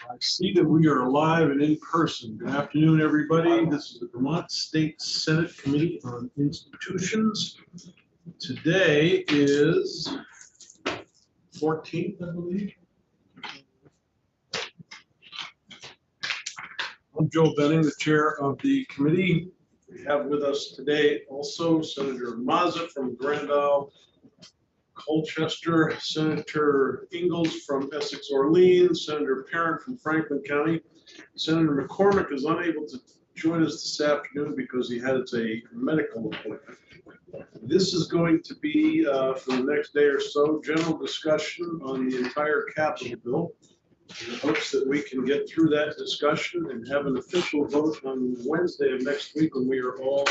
I see that we are live and in person. Good afternoon, everybody. This is the Vermont State Senate Committee on Institutions. Today is 14th, I believe. I'm Joe Benning, the chair of the committee. We have with us today also Senator Mazza from Grand Isle, Colchester, Senator Ingalls from Essex Orleans, Senator Parent from Franklin County. Senator McCormick is unable to join us this afternoon because he has a medical appointment. This is going to be, for the next day or so, general discussion on the entire capital bill. In the hopes that we can get through that discussion and have an official vote on Wednesday of next week when we are all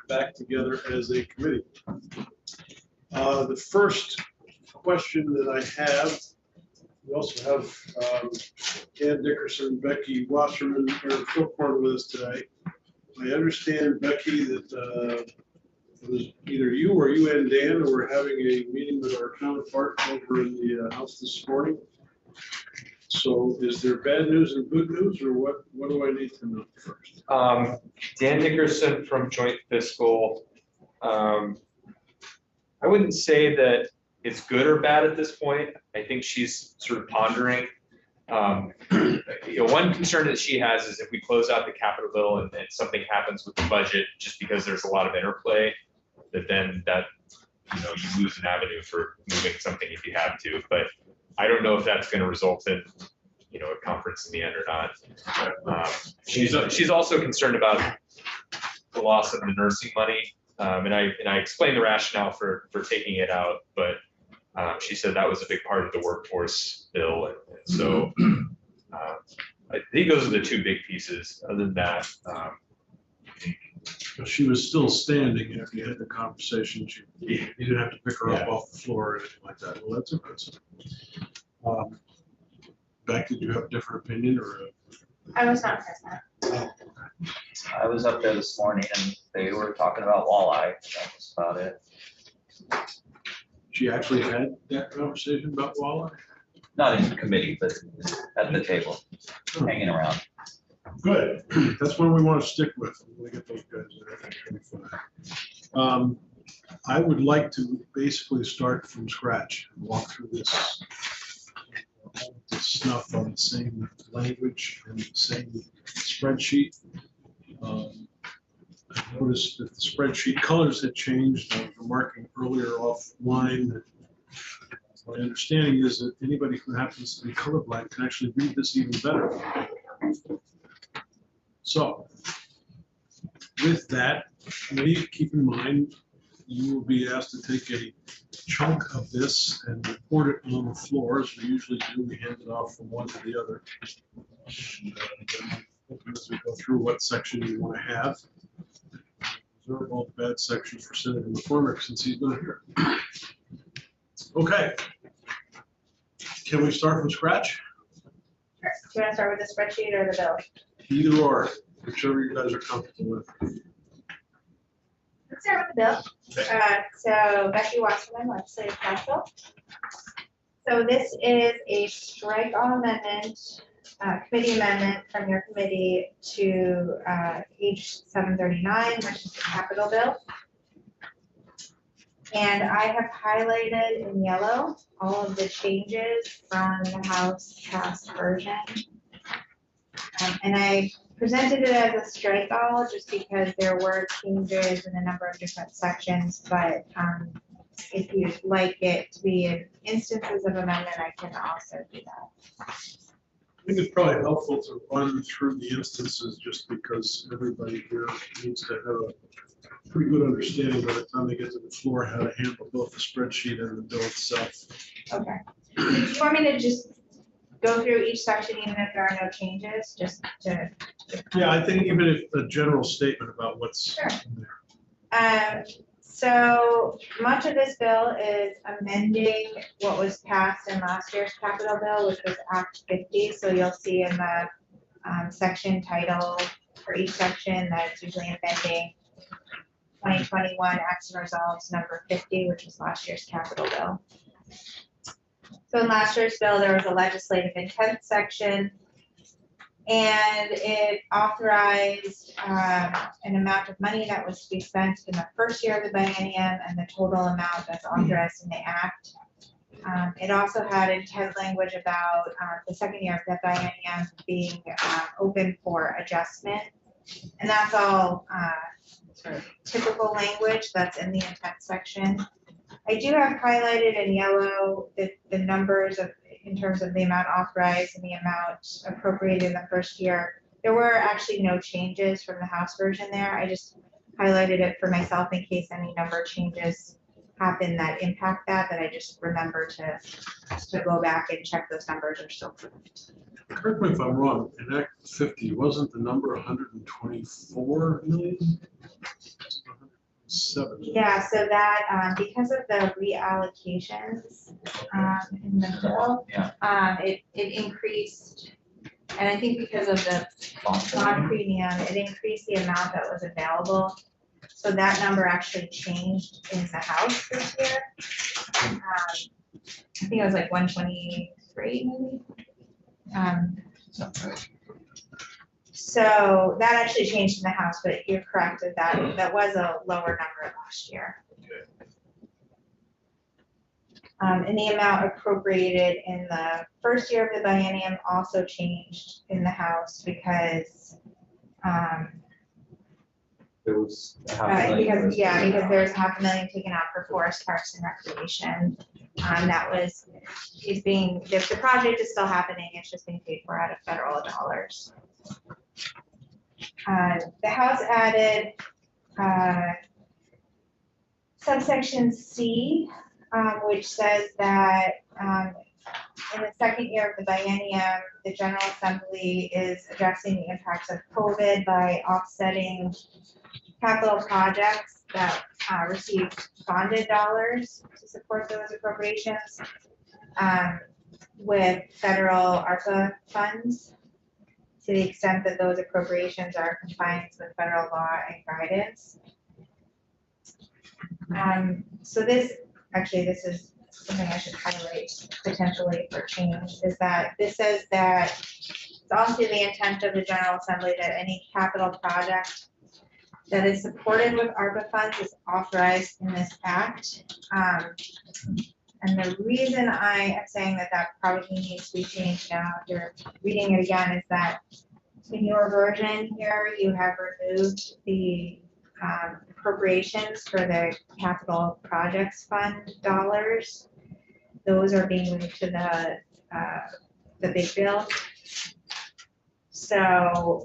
back together as a committee. The first question that I have, we also have Dan Dickerson, Becky Wasserman, Eric Philcorn with us today. I understand, Becky, that it was either you or you and Dan who were having a meeting with our counterpart over in the House this morning. So is there bad news and good news, or what do I need to know first? Dan Dickerson from Joint Fiscal. I wouldn't say that it's good or bad at this point. I think she's sort of pondering. One concern that she has is if we close out the capital bill and something happens with the budget, just because there's a lot of interplay, then you lose an avenue for moving something if you have to. But I don't know if that's going to result in a conference in the end or not. She's also concerned about the loss of the nursing money. And I explained the rationale for taking it out, but she said that was a big part of the workforce bill, and so I think those are the two big pieces. Other than that, she was still standing after you had the conversation. You didn't have to pick her up off the floor or anything like that. Well, that's a good sign. Beck, did you have a different opinion, or? I was not present. I was up there this morning and they were talking about walleye. That was about it. She actually had that conversation about walleye? Not in committee, but at the table, hanging around. Good. That's one we want to stick with. We get those guys there. I would like to basically start from scratch and walk through this snuff on the same language and the same spreadsheet. I noticed that the spreadsheet colors had changed. I was remarking earlier offline that my understanding is that anybody who happens to be colorblind can actually read this even better. So, with that, please keep in mind you will be asked to take a chunk of this and report it on the floor, as we usually do. We hand it off from one to the other. And, then as we go through what section you want to have, reserve all the bad sections for Senator McCormick since he's not here. Okay. Can we start from scratch? Sure. Do you want to start with the spreadsheet or the bill? Either or, whichever you guys are comfortable with. Let's start with the bill. So Becky Wasserman, legislative counsel. So this is a strike all amendment, committee amendment from your committee to page 739, which is the capital bill. And I have highlighted in yellow all of the changes from the House passed version. And I presented it as a strike all just because there were changes in a number of different sections, but if you'd like it to be in instances of amendment, I can also do that. I think it's probably helpful to run through the instances just because everybody here needs to have a pretty good understanding by the time they get to the floor how to handle both the spreadsheet and the bill itself. Okay. Do you want me to just go through each section even if there are no changes, just to? Yeah, I think even if a general statement about what's Sure. in there. So much of this bill is amending what was passed in last year's capital bill, which was Act 50. So you'll see in the section title for each section that it's usually amending 2021 Acts and Resolves number 50, which was last year's capital bill. So in last year's bill, there was a legislative intent section And it authorized an amount of money that was to be spent in the first year of the biennium and the total amount that's authorized in the act. It also had intense language about the second year of the biennium being open for adjustment. And that's all sort of typical language that's in the intent section. I do have highlighted in yellow the numbers of, in terms of the amount authorized and the amount appropriated in the first year. There were actually no changes from the House version there. I just highlighted it for myself in case any number changes happen that impact that I just remember to go back and check those numbers are still correct. Correct me if I'm wrong, in Act 50, wasn't the number 124 million? 7. Yeah, so that, because of the reallocations in the bill, it increased, and I think because of the bond premium, it increased the amount that was available. So that number actually changed in the House this year. I think it was like 123 maybe. So that actually changed in the House, but you're correct that that was a lower number last year. And the amount appropriated in the first year of the biennium also changed in the House because There was $500,000. because there's $500,000 taken out for forest parks and recreation. That was, the project is still happening, it's just being paid for out of federal dollars. The House added subsection C, which says that in the second year of the biennium, the General Assembly is addressing the impacts of COVID by offsetting capital projects that receive bonded dollars to support those appropriations with federal ARPA funds to the extent that those appropriations are in compliance with federal law and guidance. So this is something I should highlight potentially for change, is that this says that it's also the intent of the General Assembly that any capital project that is supported with ARPA funds is authorized in this act. And the reason I am saying that that probably needs to be changed now after reading it again is that in your version here, you have removed the appropriations for the capital projects fund dollars. Those are being moved to the big bill. So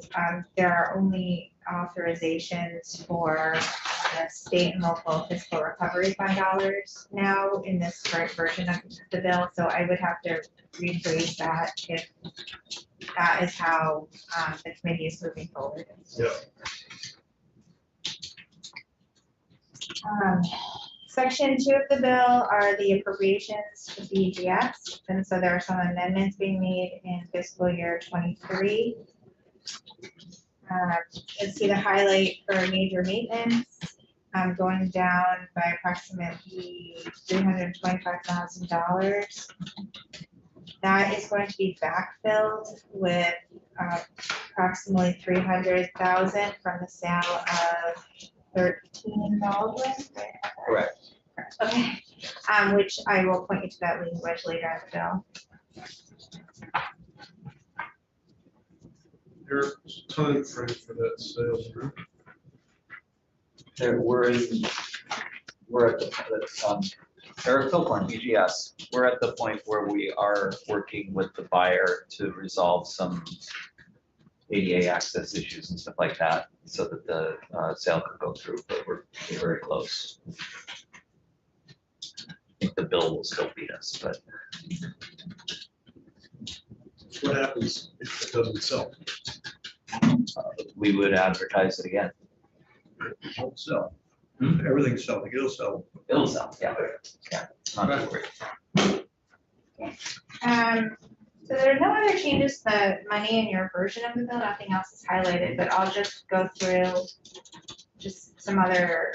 there are only authorizations for the state and local fiscal recovery fund dollars now in this current version of the bill. So I would have to rephrase that if that is how the committee is moving forward. Yeah. Section 2 of the bill are the appropriations to BGS, and so there are some amendments being made in fiscal year 23. You'll see the highlight for major maintenance going down by approximately $325,000. That is going to be backfilled with approximately $300,000 from the sale of 13 Baldwin. Correct. Okay, which I will point you to that language later in the bill. There's a time frame for that sales group. We're at the Eric Kilcorn, BGS. We're at the point where we are working with the buyer to resolve some ADA access issues and stuff like that, so that the sale could go through. But we're very close. I think the bill will still beat us, but What happens if it doesn't sell? we would advertise it again. It won't sell. Everything's selling, it'll sell. It'll sell, yeah. Not too worried. So there are no other changes to the money in your version of the bill, nothing else is highlighted, but I'll just go through just some other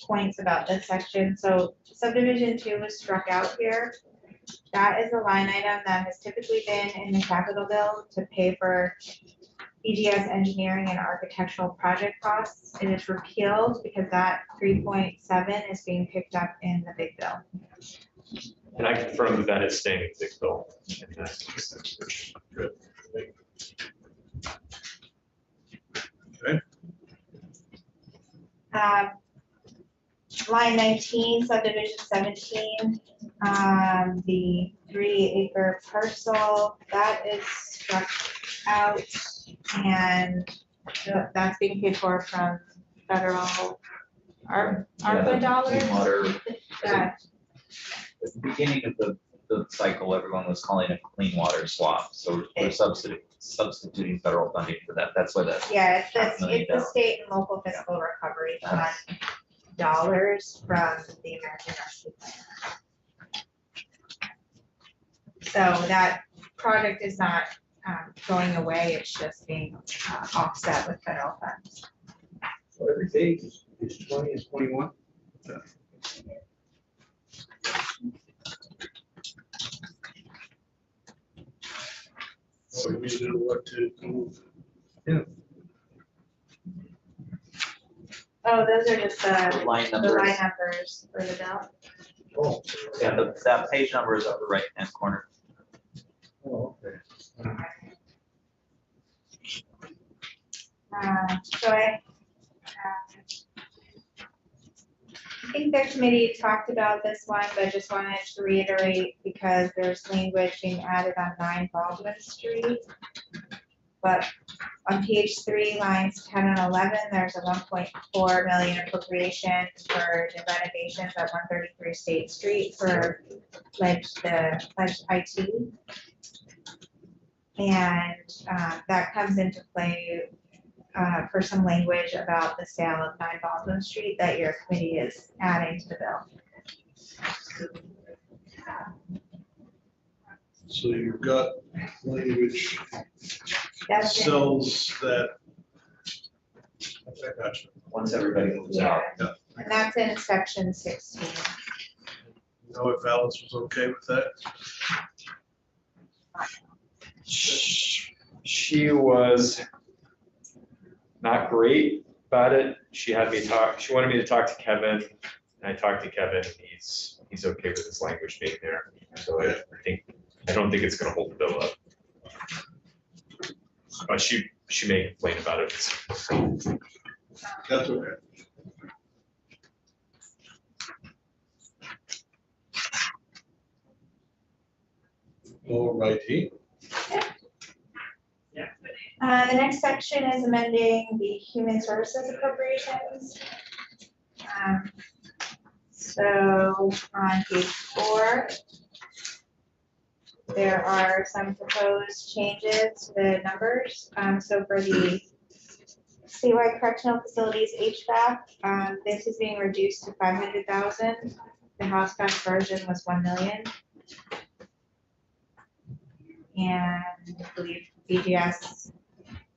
points about this section. So subdivision 2 was struck out here. That is a line item that has typically been in the capital bill to pay for EGS engineering and architectural project costs. It is repealed because that 3.7 is being picked up in the big bill. And I confirm that that is staying in the bill. Good. Okay. Line 19, subdivision 17, the 3-acre parcel, that is struck out, and that's being paid for from federal ARPA dollars. Clean water. That- At the beginning of the cycle, everyone was calling it clean water swap, so we're substituting federal funding for that, that's why that. Yeah, it's $500,000 the state and local fiscal recovery fund dollars from the American Rescue Plan. So that project is not going away, it's just being offset with federal funds. So every page is 20 and 21. So we need to know what to move. Oh, those are just the Line line numbers, numbers for the bill. Oh, yeah, that page number is upper right hand corner. oh, okay. So I think the committee talked about this one, but just wanted to reiterate because there's language being added on 9 Baldwin Street. But on page 3, lines 10 and 11, there's a 1.4 million appropriation for the renovations at 133 State Street for pledged IT. And that comes into play for some language about the sale of 9 Baldwin Street that your committee is adding to the bill. So you've got language That's in- cells that. I got you. Once everybody moves out. Yeah, and that's in section 16. You know if Alice was okay with that? She was not great about it. She wanted me to talk to Kevin, and I talked to Kevin, and he's okay with this language being there. So I don't think it's gonna hold the bill up. But she may complain about it. That's okay. All righty. The next section is amending the human services appropriations. So on page 4, there are some proposed changes to the numbers. So for the statewide correctional facilities HVAC, this is being reduced to 500,000. The House passed version was 1 million. And I believe BGS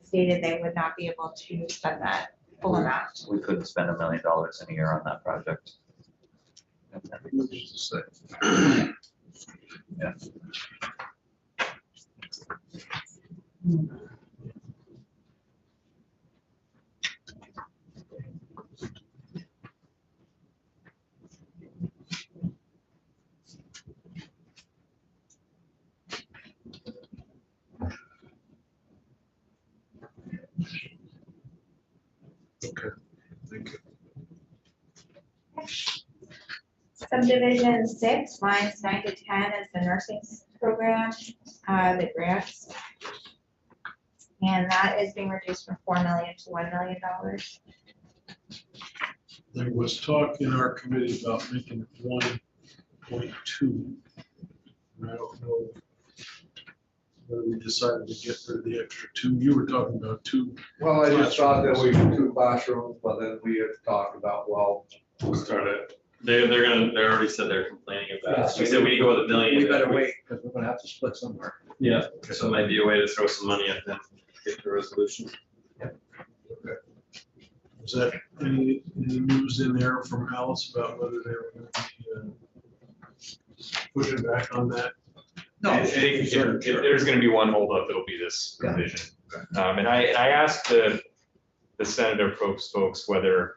stated they would not be able to spend that full amount. We couldn't spend $1 million in a year on that project. Who's to say? Yeah. Okay, thank you. Subdivision 6, lines 9 to 10 is the nursing program, the grants. And that is being reduced from $4 million to $1 million. There was talk in our committee about making it 1.2. And I don't know whether we decided to get rid of the extra 2. You were talking about 2. Well, I just thought that we should 2 classrooms, but then we had talked about, well, Started. They already said they're complaining Yeah, about it. so We said we need to go with a million. we better wait, because we're gonna have to split somewhere. Yeah, so it might be a way to throw some money at them, get the resolution. Is that any news in there from Alice about whether they were going to be pushing back on that. No, I think if there's gonna be one holdup, it'll be this Yeah. provision. And I asked the senator folks whether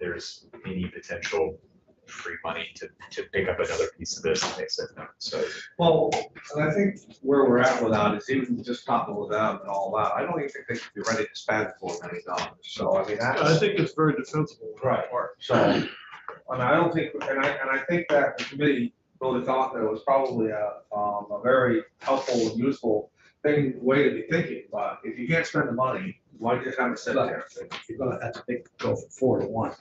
there's any potential free money to pick up another piece of this, and they said no, so. Well, and I think where we're at with that is even just talking with them and all that, I don't even think they should be ready to spend $4 million. So, I mean, that's. I think it's very defensible. Right. So, and I don't think, and I think that the committee really thought that it was probably a very helpful and useful way to be thinking, but if you can't spend the money, why just have it sit there? You're gonna have to go for 4-1.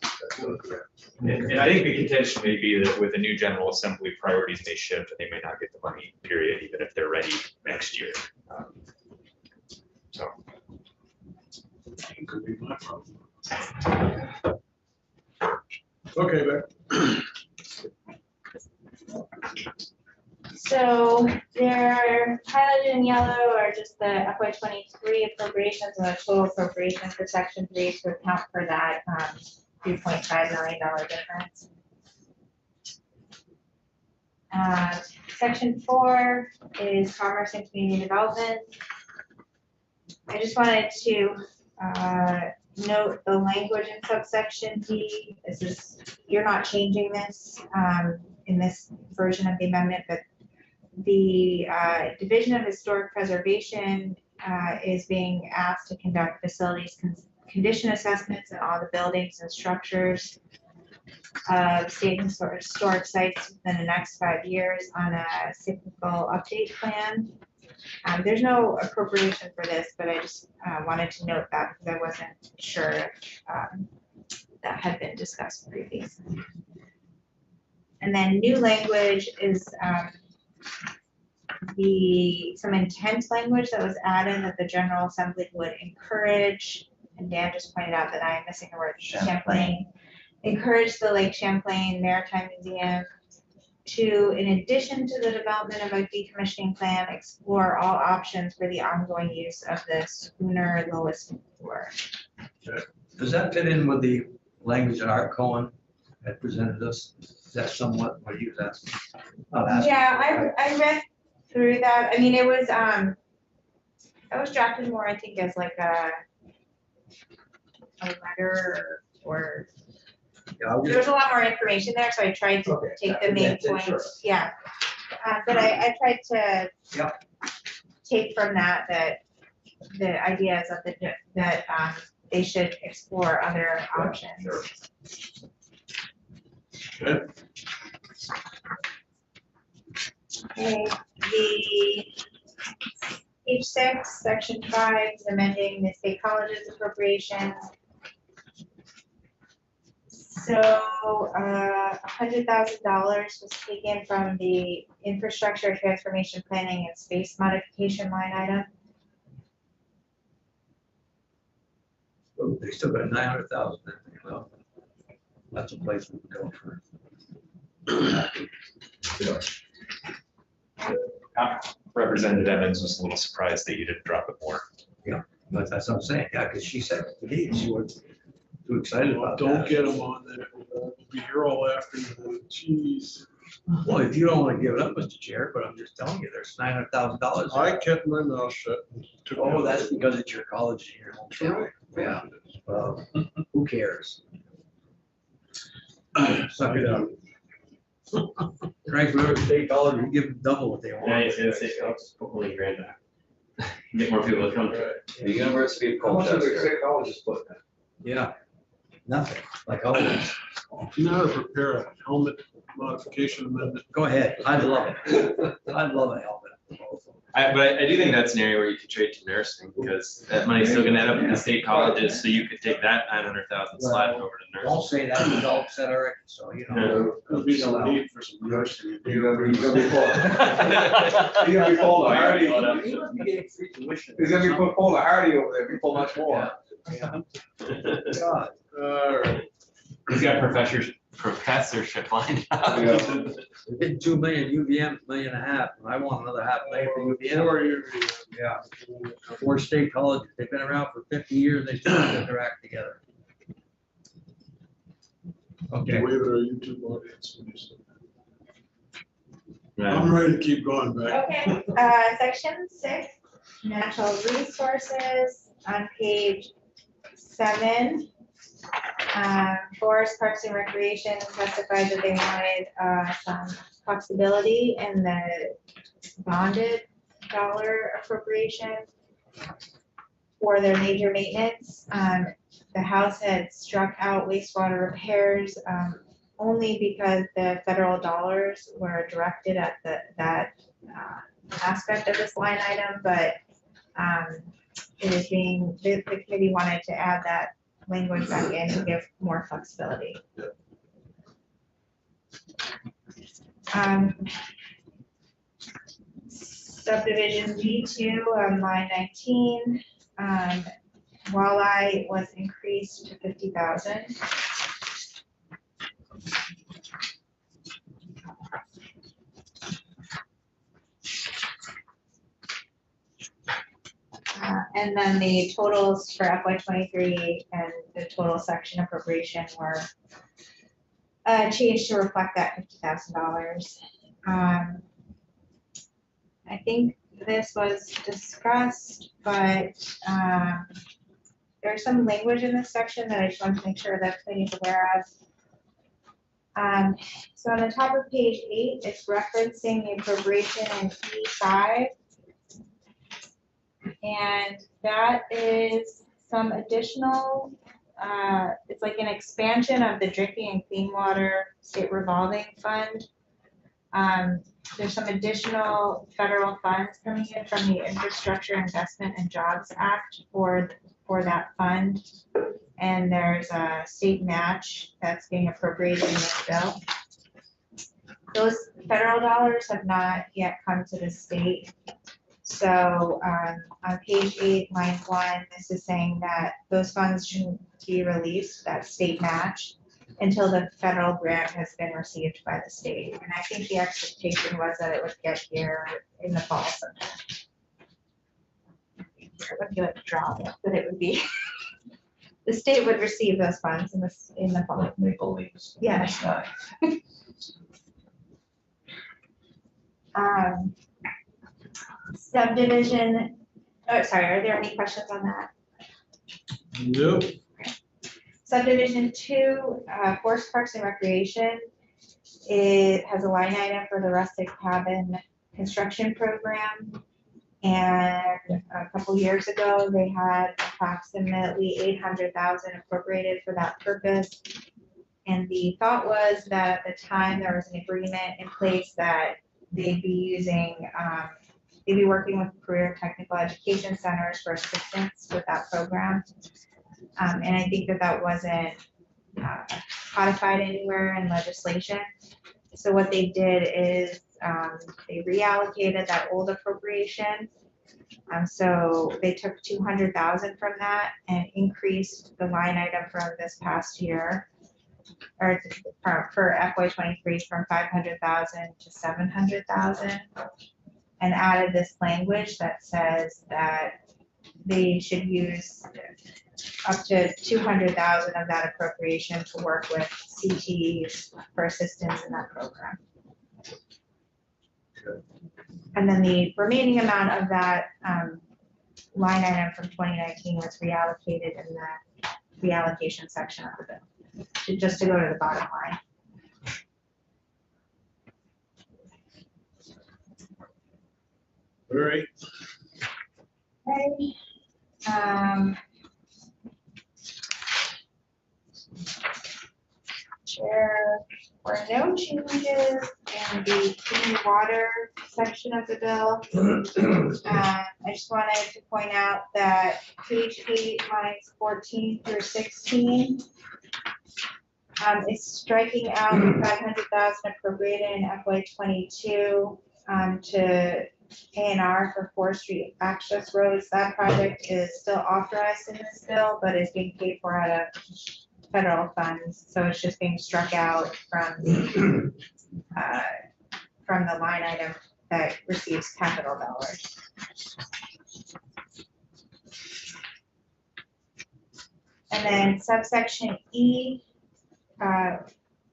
And I think the contention may be that with the new General Assembly, priorities may shift, and they may not get the money, period, even if they're ready next year. So. It could be my problem. Okay, Beck. So they're highlighted in yellow are just the FY '23 appropriations and the total appropriation for section 3 to account for that $3.5 million difference. Section 4 is commerce and community development. I just wanted to note the language in subsection D. This is, you're not changing this in this version of the amendment, but the Division of Historic Preservation is being asked to conduct facilities condition assessments in all the buildings and structures of state and historic sites within the next 5 years on a cyclical update plan. There's no appropriation for this, but I just wanted to note that because I wasn't sure if that had been discussed previously. And then new language is some intent language that was added that the General Assembly would encourage, and Dan just pointed out that I'm missing the word Champlain. Encourage the Lake Champlain Maritime Museum to, in addition to the development of a decommissioning plan, explore all options for the ongoing use of the schooner Lois Moore. Does that fit in with the language that Art Cohen had presented us? Is that somewhat what he was asking? Yeah, I read through that. I mean, it was drafted more, I think, as like a letter or Yeah, there was a lot more information there, so I tried to take the main Sure. points. Yeah. But I tried to Yep. take from that the ideas of that they should explore other options. Sure. Okay. Okay, the page 6, section 5 is amending the state colleges appropriations. So $100,000 was taken from the infrastructure transformation planning and space modification line item. They still got 900,000 there. Well, that's a place we can go for. Representative Evans was a little surprised that you didn't drop it more. But that's what I'm saying, yeah, because she said, she was too excited about that. Don't get them on that. We'll be here all afternoon. Jeez. Well, if you don't want to give it up, Mr. Chair, but I'm just telling you, there's $900,000. I kept my mouth shut. And took Oh, it. that's because it's your college and your hometown. Yeah, who cares? Suck it up. Frank River State College, you give them double what they want. Yeah, he's gonna say, I'll just put $1 grand back. Get more people to come. The University of How much of the Colchester. state colleges put in? Yeah, nothing, like always. You know how to prepare a helmet modification amendment. Go ahead, I'd love it. I'd love a helmet. But I do think that's an area where you could trade to nursing, because that money's still gonna end up in the state colleges, so you could take that 900,000, slide it over to Don't nursing. say that, the adult said already, so you know. No. There'll be some need for some nursing. You're gonna be full. You're gonna be full of Hardy. You must be getting free tuition. He's gonna be full of Hardy over there, be full much more. God. All right. He's got professorship lined up. Yeah. We're getting 2 million, UVM, $1.5 million. I want another $500,000 for UVM. Or you. Yeah. 4 state colleges, they've been around for 50 years, they still haven't got their act together. Okay. Wave at our YouTube audience when you say I'm ready to keep going back. Okay, section 6, natural resources, on page 7. Forest Parks and Recreation specified that they wanted some flexibility in the bonded dollar appropriation for their major maintenance. The House had struck out wastewater repairs only because the federal dollars were directed at that aspect of this line item, but it is being, the committee wanted to add that language back in to give more flexibility. Subdivision V2 on line 19, walleye was increased to 50,000. And then the totals for FY23 and the total section appropriation were changed to reflect that $50,000. I think this was discussed, but there's some language in this section that I just want to make sure that committee is aware of. So on the top of page 8, it's referencing the appropriation in E5. And that is some additional, it's like an expansion of the Drinking and Clean Water State Revolving Fund. There's some additional federal funds coming in from the Infrastructure Investment and Jobs Act for that fund. And there's a state match that's being appropriated in this bill. Those federal dollars have not yet come to the state. So on page 8, line 1, this is saying that those funds shouldn't be released, that state match, until the federal grant has been received by the state. And I think the expectation was that it would get here in the fall sometime. I would do it draw it, but it would be, the state would receive those funds in the fall. Like maple leaves. Yeah. Sky. Subdivision, oh, sorry, are there any questions on that? Nope. Subdivision 2, Forest Parks and Recreation. It has a line item for the rustic cabin construction program. And a couple years ago, they had approximately 800,000 appropriated for that purpose. And the thought was that at the time there was an agreement in place that they'd be using, they'd be working with career technical education centers for assistance with that program. And I think that wasn't codified anywhere in legislation. So what they did is they reallocated that old appropriation. So they took 200,000 from that and increased the line item from this past year, or for FY23 from 500,000 to 700,000, and added this language that says that they should use up to 200,000 of that appropriation to work with CTEs for assistance in that program. And then the remaining amount of that line item from 2019 was reallocated in the reallocation section of the bill, just to go to the bottom line. All right. Okay. There were no changes in the clean water section of the bill. I just wanted to point out that page 8, lines 14 through 16 is striking out 500,000 appropriated in FY22 to A&R for forestry access roads. That project is still authorized in this bill, but is being paid for out of federal funds, so it's just being struck out from the line item that receives capital dollars. And then subsection E,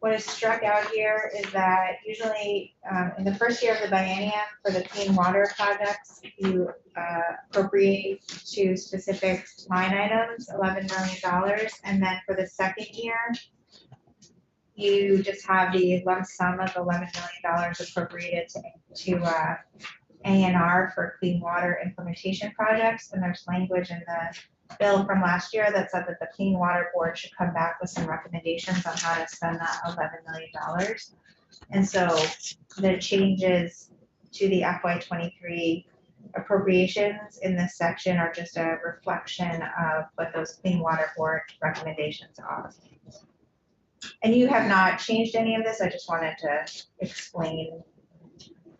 what is struck out here is that usually in the first year of the biennium for the clean water projects, you appropriate to specific line items, $11 million. And then for the second year, you just have the lump sum of $11 million appropriated to A&R for clean water implementation projects. And there's language in the bill from last year that said that the Clean Water Board should come back with some recommendations on how to spend that $11 million. And so the changes to the FY23 appropriations in this section are just a reflection of what those Clean Water Board recommendations are. And you have not changed any of this. I just wanted to explain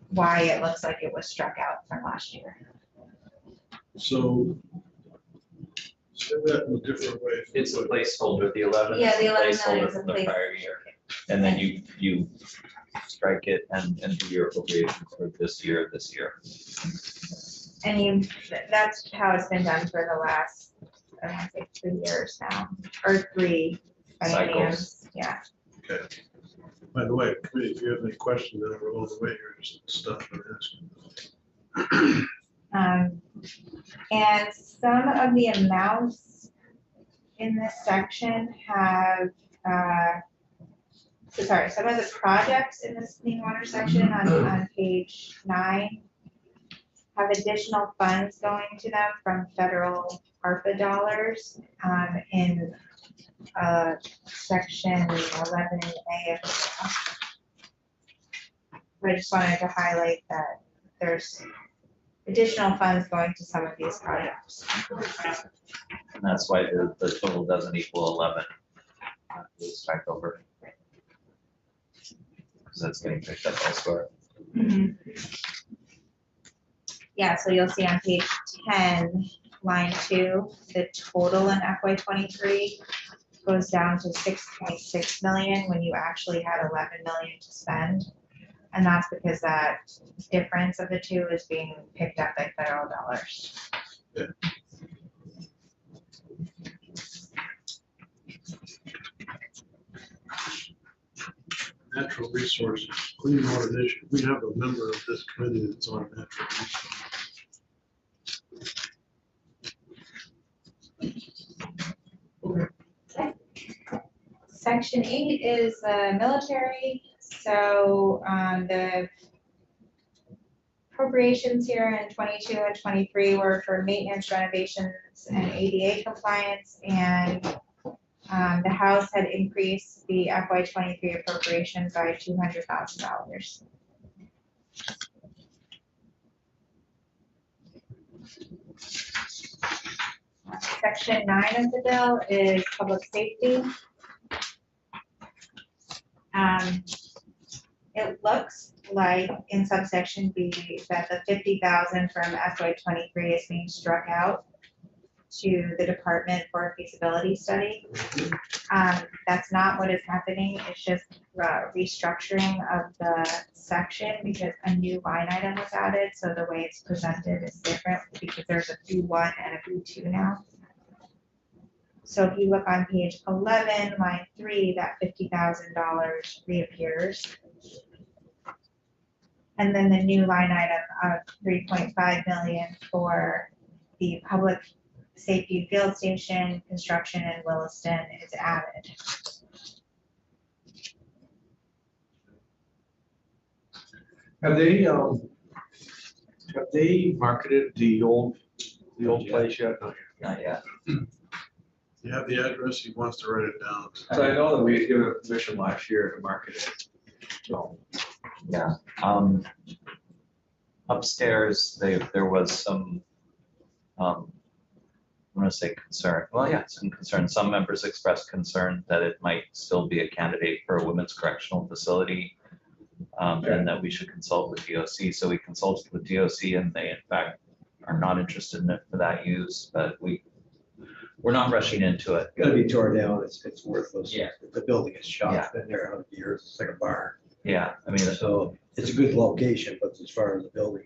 why it looks like it was struck out from last year. So, say that in a different way. It's a placeholder, the 11 Yeah, is the a 11 million placeholder is a from the place. prior year. And then you strike it and do your appropriations for this year. And that's how it's been done for the last, I want to say 3 years now, or 3 bienniums, yeah. Okay. By the way, committee, if you have any questions that are all the way here, just stop and ask. And some of the amounts in this section have, some of the projects in this clean water section on page 9 have additional funds going to them from federal ARPA dollars in section 11A of I just wanted to highlight that there's additional funds going to some of these projects. And that's why the total doesn't equal 11. We'll strike over. Because that's getting picked up elsewhere. Yeah, so you'll see on page 10, line 2, the total in FY23 goes down to 6.6 million when you actually had 11 million to spend. And that's because that difference of the two is being picked up by federal dollars. Yeah. Natural resources, clean water initiative. We have a member of this committee that's on natural resources. Okay. Section 8 is military. So the appropriations here in 22 and 23 were for maintenance, renovations, and ADA compliance. And the House had increased the FY23 appropriation by $200,000. Section 9 of the bill is public safety. It looks like in subsection B that the 50,000 from FY23 is being struck out to the department for a feasibility study. That's not what is happening. It's just restructuring of the section because a new line item was added. So the way it's presented is different because there's a B1 and a B2 now. So if you look on page 11, line 3, that $50,000 reappears. And then the new line item of 3.5 million for the public safety field station construction in Williston is added. Have they marketed the old place yet? Not yet. You have the address, he wants to write it down. So I know that we had given permission last year to market it. So, Yeah. Upstairs, there was some, I'm gonna say concern. Well, yeah, some concern. Some members expressed concern that it might still be a candidate for a women's correctional facility. And that we should consult with DOC. So we consulted with DOC and they in fact are not interested in it for that use, but we're not rushing into it. Gotta be torn down, it's worthless. Yeah. The building is shot, Yeah. been there 100 years, it's like a barn. Yeah, I mean, So it's a good location, but as far as the building,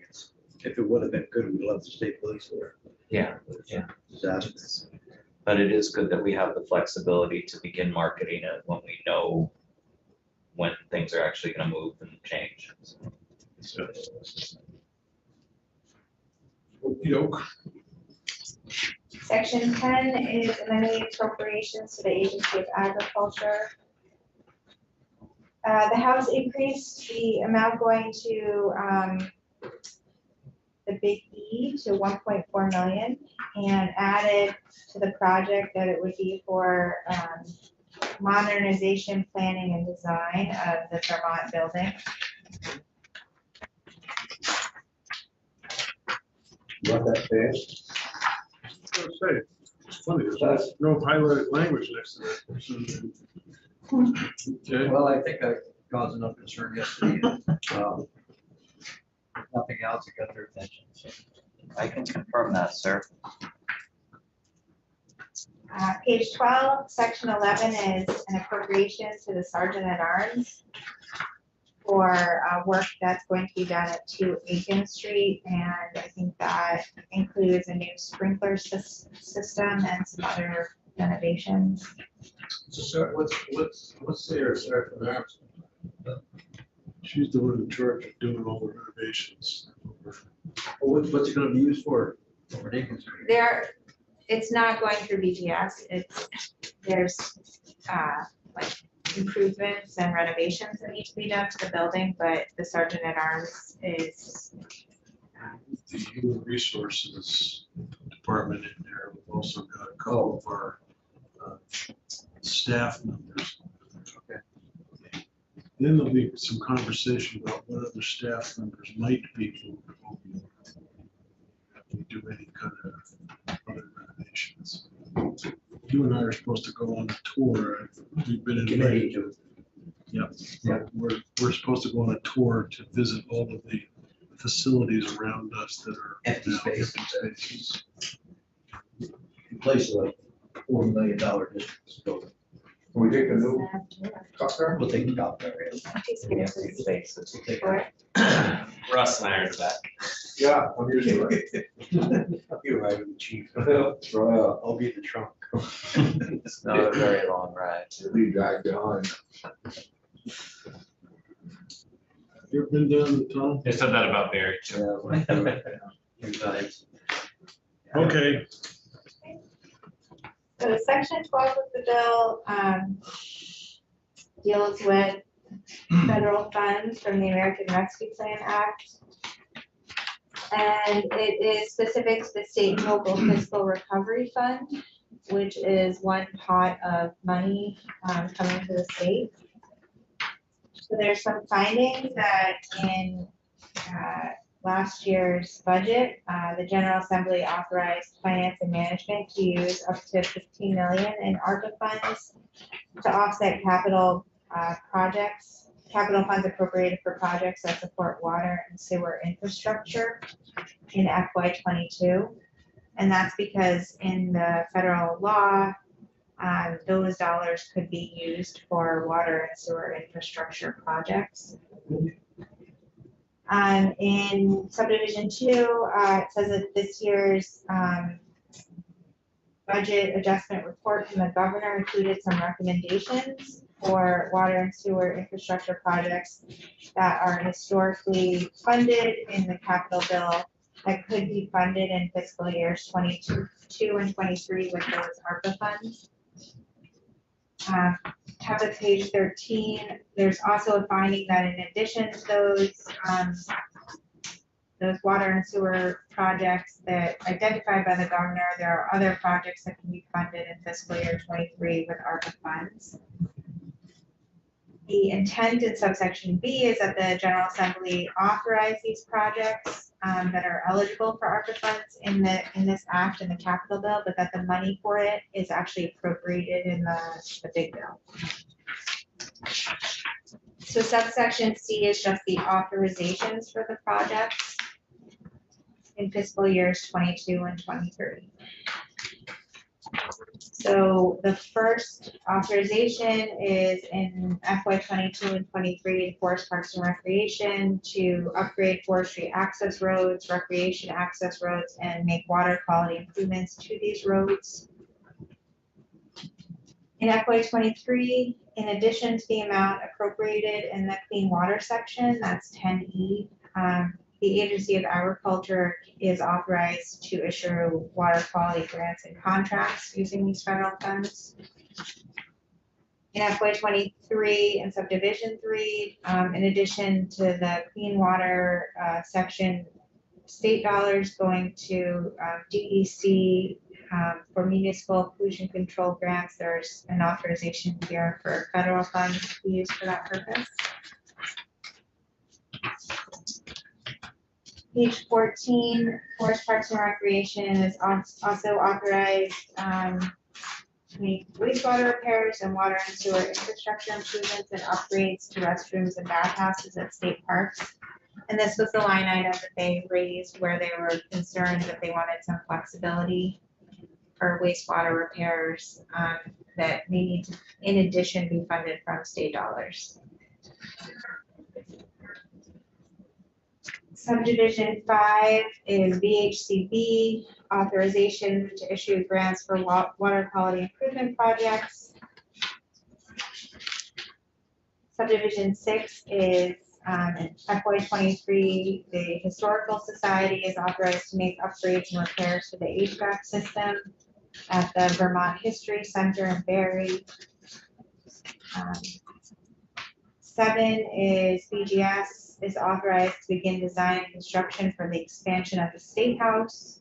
if it would have been good, we'd love the state police there. yeah, But it's yeah. a disaster. But it is good that we have the flexibility to begin marketing it when we know when things are actually gonna move and change. So. Okey-doke. Section 10 is amending appropriations to the Agency of Agriculture. The House increased the amount going to the Big E to 1.4 million and added to the project that it would be for modernization, planning, and design of the Vermont building. You want that fast? I was gonna say, it's funny, there's no highlighted language next to that. Okay, Well, I think I caused enough concern yesterday. Nothing else that got their attention. So. I can confirm that, sir. Page 12, section 11 is an appropriation to the Sergeant at Arms for work that's going to be done at 2 Aiken Street, and I think that includes a new sprinkler system and some other renovations. So, sir, what's there, sir, for that? she's the one in charge of doing all the renovations. What's it gonna be used for? Over Aiken Street? It's not going through BGS, there's like improvements and renovations that need to be done to the building, but the Sergeant at Arms is. The Human Resources Department in there, we've also got a couple of our staff members. Okay. Then there'll be some conversation about what other staff members might be moved if we do any kind of other renovations. You and I are supposed to go on a tour. We've been invited. Yep. We're supposed to go on a tour to visit all of the facilities around us that are Empty now space. empty spaces. Replace a $4 million distance building. Can we take a new truck there? We'll take it out there. Russ and I are in the back. Yeah, I'm usually right. You're right, chief. That's right. I'll be in the trunk. It's not a very long ride. You'll be dragged behind. You ever been down the tunnel? I said that about Barry too. You guys. Okay, So section 12 of the bill deals with federal funds from the American Rescue Plan Act. And it is specific to the state and local fiscal recovery fund, which is one pot of money coming to the state. So there's some findings that in last year's budget, the General Assembly authorized Finance and Management to use up to $15 million in ARPA funds to offset capital funds appropriated for projects that support water and sewer infrastructure in FY22. And that's because in the federal law, those dollars could be used for water and sewer infrastructure projects. In subdivision 2, it says that this year's budget adjustment report from the governor included some recommendations for water and sewer infrastructure projects that are historically funded in the capital bill that could be funded in fiscal years 22 and 23 with those ARPA funds. Top of page 13, there's also a finding that in addition to those water and sewer projects that identified by the governor, there are other projects that can be funded in fiscal year 23 with ARPA funds. The intent in subsection B is that the General Assembly authorize these projects that are eligible for ARPA funds in this act in the capital bill, but that the money for it is actually appropriated in the big bill. So subsection C is just the authorizations for the projects in fiscal years 22 and 23. So the first authorization is in FY22 and 23 Forest Parks and Recreation to upgrade forestry access roads, recreation access roads, and make water quality improvements to these roads. In FY23, in addition to the amount appropriated in the clean water section, that's 10E, the Agency of Agriculture is authorized to issue water quality grants and contracts using these federal funds. In FY '23 and Subdivision 3, in addition to the clean water section, state dollars going to DEC for municipal pollution control grants. There's an authorization here for federal funds to be used for that purpose. Page 14, Forest Parks and Recreation is also authorized to make wastewater repairs and water and sewer infrastructure improvements and upgrades to restrooms and bathhouses at state parks. And this was the line item that they raised where they were concerned that they wanted some flexibility for wastewater repairs that may need to, in addition, be funded from state dollars. Subdivision 5 is VHCB, authorization to issue grants for water quality improvement projects. Subdivision 6 is in FY '23, the Historical Society is authorized to make upgrades and repairs to the HVAC system at the Vermont History Center in Barrie. 7 is BGS is authorized to begin design and construction for the expansion of the State House.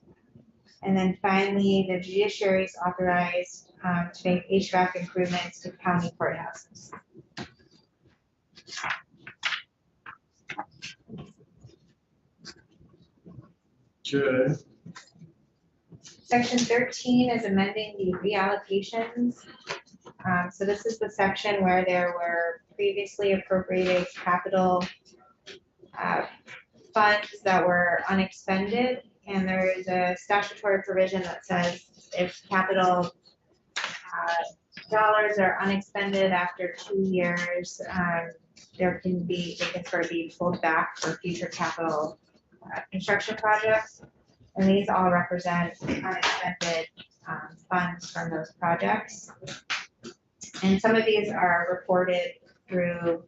And then finally, the judiciary is authorized to make HVAC improvements to county courthouses. Okay, Section 13 is amending the reallocations. So this is the section where there were previously appropriated capital funds that were unexpended. And there is a statutory provision that says if capital dollars are unexpended after 2 years, they can sort of be pulled back for future capital construction projects. And these all represent unexpended funds from those projects. And some of these are reported through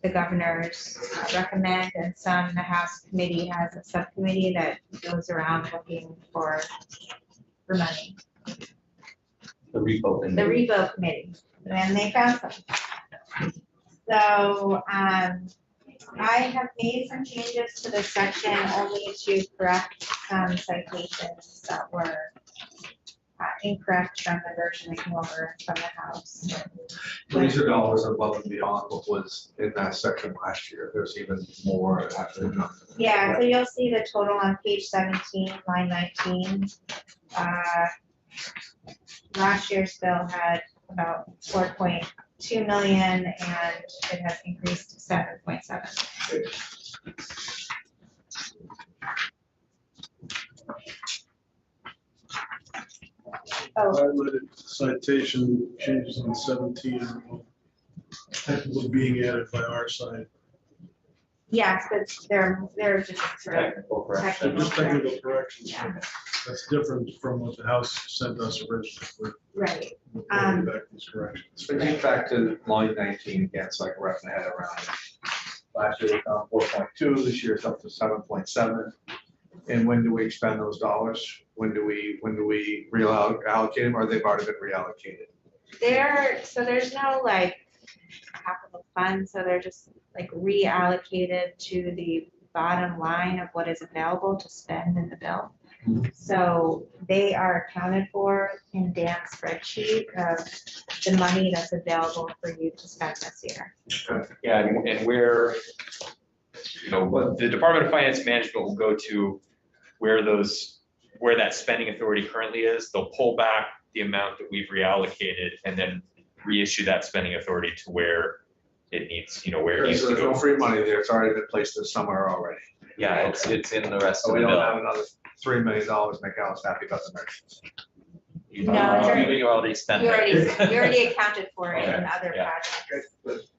the governor's recommend, and some the House committee has a subcommittee that goes around looking for money. The repo. The repo committee, and they found some. So I have made some changes to the section only to correct some citations that were incorrect from the version that came over from the House. These are dollars above and beyond what was in that section last year. There's even more after. Yeah, so you'll see the total on page 17, line 19. Last year's bill had about 4.2 million and it has increased to 7.7. Oh, highlighted citation changes on 17 technical being added by our side. yes, but they're just sort of Technical correction. They're technical. just technical corrections. Yeah. That's different from what the House sent us originally. Right. We're bringing back these corrections. So get back to line 19 again, so I can wrap my head around it. Last year we found 4.2, this year it's up to 7.7. And when do we expend those dollars? When do we reallocate them, or they've already been reallocated? So there's no like capital fund, so they're just like reallocated to the bottom line of what is available to spend in the bill. So they are accounted for in Dan's spreadsheet of the money that's available for you to spend this year. Yeah, and where, the Department of Finance Management will go to where that spending authority currently is. They'll pull back the amount that we've reallocated and then reissue that spending authority to where it needs, where it needs to There's no go. free money there, it's already been placed in somewhere already. Yeah, it's in the rest So of we the don't bill. have another $3 million to make Alice happy about the merchants. No, it's already- You already spent You it. already accounted for it in Okay, other yeah. projects.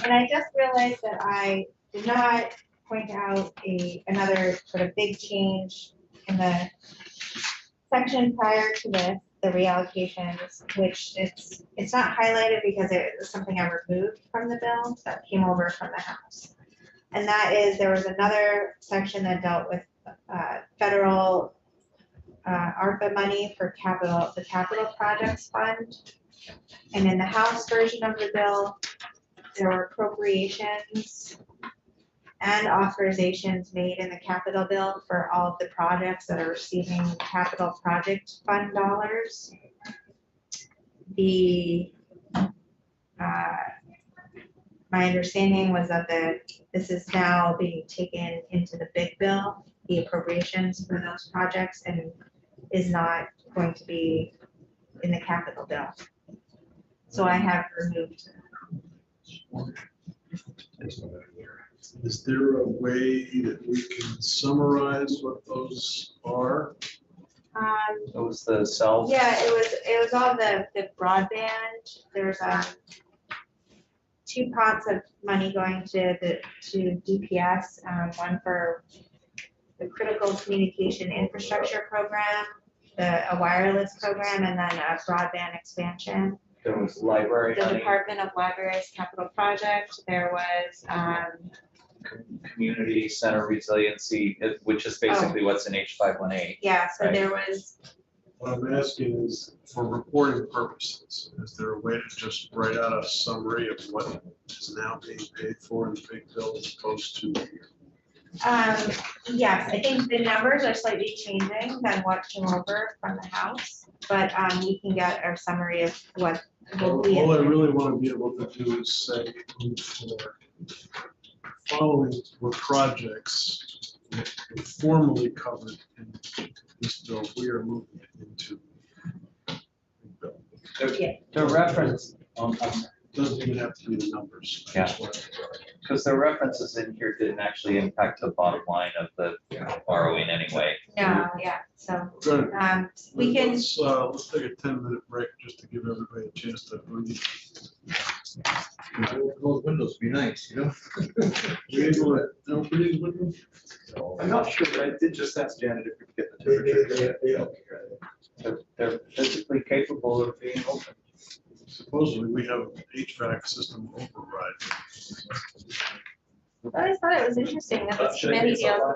And I just realized that I did not point out another sort of big change in the section prior to this. the reallocations, which it's not highlighted because it was something I removed from the bill that came over from the House. And that is, there was another section that dealt with federal ARPA money for the capital projects fund. And in the House version of the bill, there were appropriations and authorizations made in the capital bill for all of the projects that are receiving capital project fund dollars. My understanding was that this is now being taken into the big bill, the appropriations for those projects, and is not going to be in the capital bill. So I have removed. Is there a way that we can summarize what those are? It was the cell. Yeah, it was all the broadband. There's 2 pots of money going to DPS, one for the critical communication infrastructure program, a wireless program, and then a broadband expansion. There was library The money, Department of Libraries capital project. There was community center resiliency, which is basically what's in H518. yeah. So Right. there was What I'm asking is, for reporting purposes, is there a way to just write out a summary of what is now being paid for in the big bill as opposed to? yes, I think the numbers are slightly changing than what came over from the House, but we can get our summary of what will be. All I really want to be able to do is say, for following were projects that were formally covered in this bill, we are moving it into the bill. The reference, Doesn't even have to be the numbers. I just want to- because the references in here didn't actually impact the bottom line of the borrowing anyway. No, yeah, so Good. we can, Let's take a 10-minute break just to give everybody a chance to breathe. Those windows be nice, you know? We able to open these windows? I'm not sure, but I did just ask Janet if we could get the temperature. They're physically capable of being open. Supposedly, we have HVAC system override. I always thought it was interesting that this Should I committee get some deals